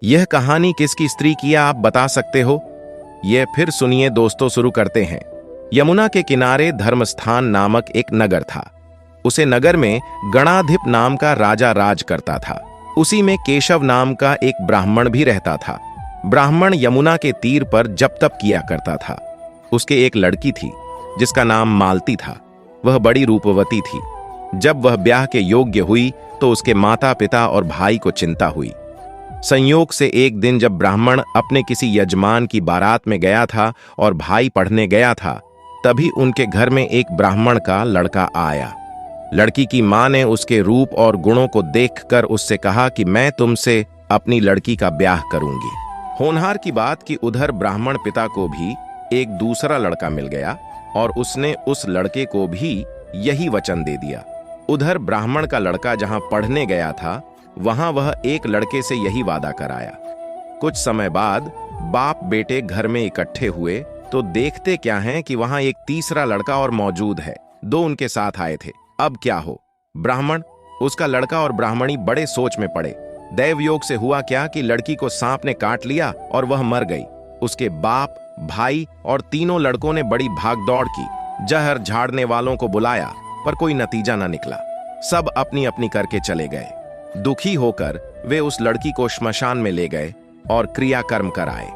यह कहानी किसकी स्त्री की है, आप बता सकते हो? यह फिर सुनिए दोस्तों, शुरू करते हैं। यमुना के किनारे धर्मस्थान नामक एक नगर था। उसे नगर में गणाधिप नाम का राजा राज करता था। उसी में केशव नाम का एक ब्राह्मण भी रहता था। ब्राह्मण यमुना के तीर पर जप तप किया करता था। उसके एक लड़की थी जिसका नाम मालती था। वह बड़ी रूपवती थी। जब वह ब्याह के योग्य हुई तो उसके माता पिता और भाई को चिंता हुई। संयोग से एक दिन जब ब्राह्मण अपने किसी यजमान की बारात में गया था और भाई पढ़ने गया था, तभी उनके घर में एक ब्राह्मण का लड़का आया। लड़की की मां ने उसके रूप और गुणों को देखकर उससे कहा कि मैं तुमसे अपनी लड़की का ब्याह करूंगी। होनहार की बात कि उधर ब्राह्मण पिता को भी एक दूसरा लड़का मिल गया और उसने उस लड़के को भी यही वचन दे दिया। उधर ब्राह्मण का लड़का जहां पढ़ने गया था, वहां वह एक लड़के से यही वादा कराया। कुछ समय बाद बाप बेटे घर में इकट्ठे हुए तो देखते क्या हैं कि वहां एक तीसरा लड़का और मौजूद है। दो उनके साथ आए थे। अब क्या हो? ब्राह्मण, उसका लड़का और ब्राह्मणी बड़े सोच में पड़े। दैव योग से हुआ क्या कि लड़की को सांप ने काट लिया और वह मर गई। उसके बाप, भाई और तीनों लड़कों ने बड़ी भागदौड़ की। जहर झाड़ने वालों को बुलाया पर कोई नतीजा न निकला। सब अपनी अपनी करके चले गए। दुखी होकर वे उस लड़की को श्मशान में ले गए और क्रियाकर्म कराए।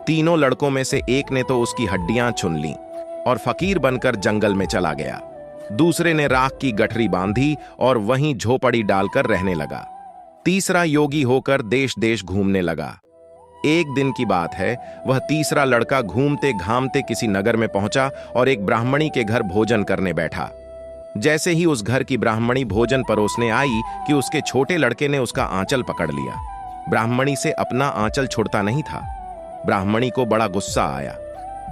तीनों लड़कों में से एक ने तो उसकी हड्डियां चुन लीं और फकीर बनकर जंगल में चला गया। दूसरे ने राख की गठरी बांधी और वहीं झोपड़ी डालकर रहने लगा। तीसरा योगी होकर देश देश घूमने लगा। एक दिन की बात है, वह तीसरा लड़का घूमते घामते किसी नगर में पहुंचा और एक ब्राह्मणी के घर भोजन करने बैठा। जैसे ही उस घर की ब्राह्मणी भोजन परोसने आई कि उसके छोटे लड़के ने उसका आंचल पकड़ लिया। ब्राह्मणी से अपना आंचल छुड़ता नहीं था। ब्राह्मणी को बड़ा गुस्सा आया।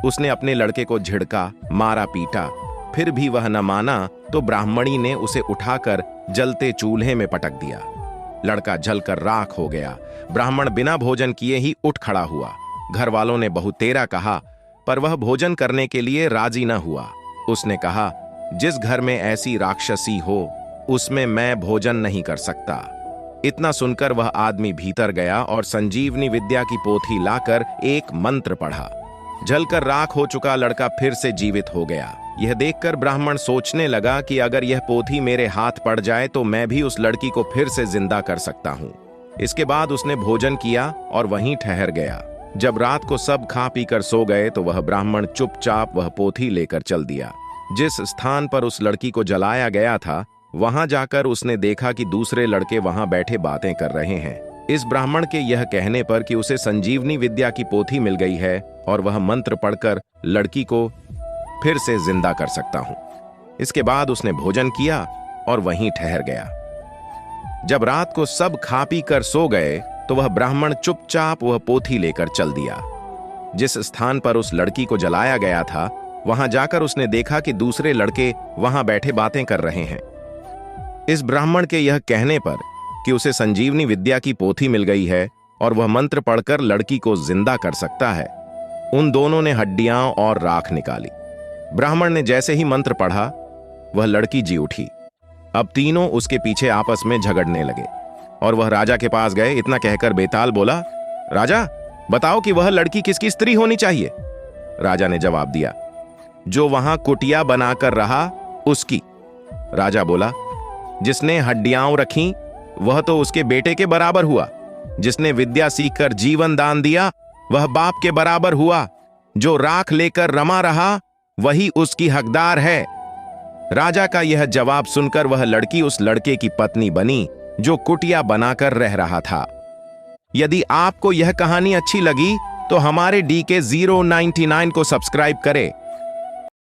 उसने अपने लड़के को झिड़का, मारा, पीटा। फिर भी वह न माना तो ब्राह्मणी ने उसे उठाकर जलते चूल्हे में पटक दिया। लड़का जलकर राख हो गया। ब्राह्मण बिना भोजन किए ही उठ खड़ा हुआ। घर वालों ने बहुतेरा कहा पर वह भोजन करने के लिए राजी न हुआ। उसने कहा, जिस घर में ऐसी राक्षसी हो उसमें मैं भोजन नहीं कर सकता। इतना सुनकर वह आदमी भीतर गया और संजीवनी विद्या की पोथी लाकर एक मंत्र पढ़ा। जलकर राख हो चुका लड़का फिर से जीवित हो गया। यह देखकर ब्राह्मण सोचने लगा कि अगर यह पोथी मेरे हाथ पड़ जाए तो मैं भी उस लड़की को फिर से जिंदा कर सकता हूं। इसके बाद उसने भोजन किया और वहीं ठहर गया। जब रात को सब खा पीकर सो गए तो वह ब्राह्मण चुपचाप वह पोथी लेकर चल दिया। जिस स्थान पर उस लड़की को जलाया गया था, वहां जाकर उसने देखा कि दूसरे लड़के वहां बैठे बातें कर रहे हैं। इस ब्राह्मण के यह कहने पर कि उसे संजीवनी विद्या की पोथी मिल गई है और वह मंत्र पढ़कर लड़की को फिर से जिंदा कर सकता हूं। इसके बाद उसने भोजन किया और वहीं ठहर गया। जब रात को सब खा पी कर सो गए तो वह ब्राह्मण चुपचाप वह पोथी लेकर चल दिया। जिस स्थान पर उस लड़की को जलाया गया था, वहां जाकर उसने देखा कि दूसरे लड़के वहां बैठे बातें कर रहे हैं। इस ब्राह्मण के यह कहने पर कि उसे संजीवनी विद्या की पोथी मिल गई है और वह मंत्र पढ़कर लड़की को जिंदा कर सकता है, उन दोनों ने हड्डियां और राख निकाली। ब्राह्मण ने जैसे ही मंत्र पढ़ा, वह लड़की जी उठी। अब तीनों उसके पीछे आपस में झगड़ने लगे और वह राजा के पास गए। इतना कहकर बेताल बोला, राजा बताओ कि वह लड़की किसकी स्त्री होनी चाहिए? राजा ने जवाब दिया, जो वहां कुटिया बनाकर रहा उसकी। राजा बोला, जिसने हड्डियां रखी वह तो उसके बेटे के बराबर हुआ। जिसने विद्या सीखकर जीवन दान दिया वह बाप के बराबर हुआ। जो राख लेकर रमा रहा वही उसकी हकदार है। राजा का यह जवाब सुनकर वह लड़की उस लड़के की पत्नी बनी जो कुटिया बनाकर रह रहा था। यदि आपको यह कहानी अच्छी लगी तो हमारे DK099 को सब्सक्राइब करें